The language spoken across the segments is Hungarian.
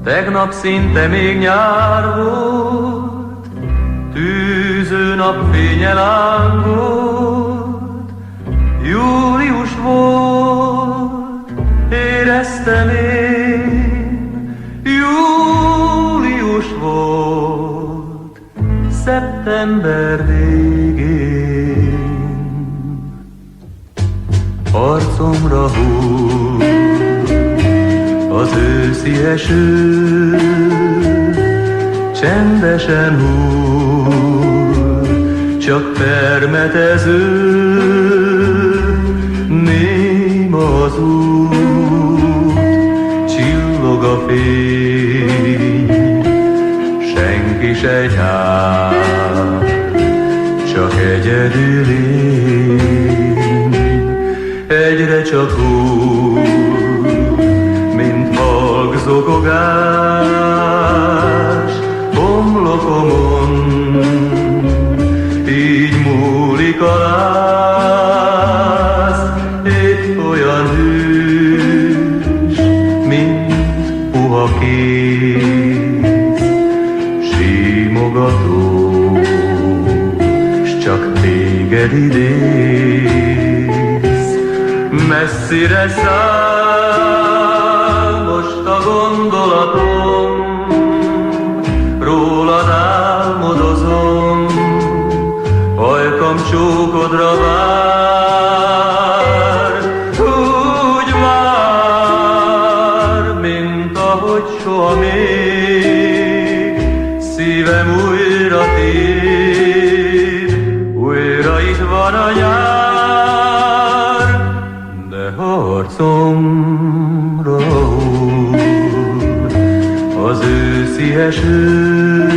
Tegnap szinte még nyár volt, tűző napfénye lángolt. Július volt, éreztem én, július volt, szeptember végén. Arcomra hull az őszi eső, csendesen hull, csak permetező. Néma az út, csillog a fény, senki se jár, csak egyedül én. Egyre csak úgy, mint magzokogás homlokomon, így múlik a láz, épp olyan hűs, mint puha kéz, simogató, s csak téged idéz. Messzire száll most a gondolatom, rólad álmodozom, ajkam csókodra vár, úgy vár, mint ahogy soha még. Szívem újra tér, újra itt van a nyár, arcomra hull az őszi eső.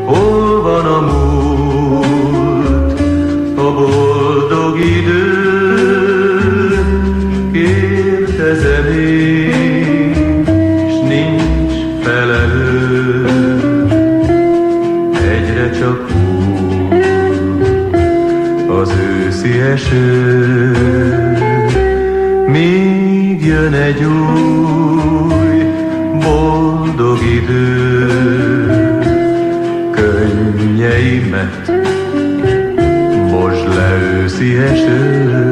Hol van a múlt, a boldog idő? Kérdezem én, s nincs felelő. Egyre csak hull az őszi eső, míg jön egy új, boldog idő. Könnyeimet mosd le őszi eső.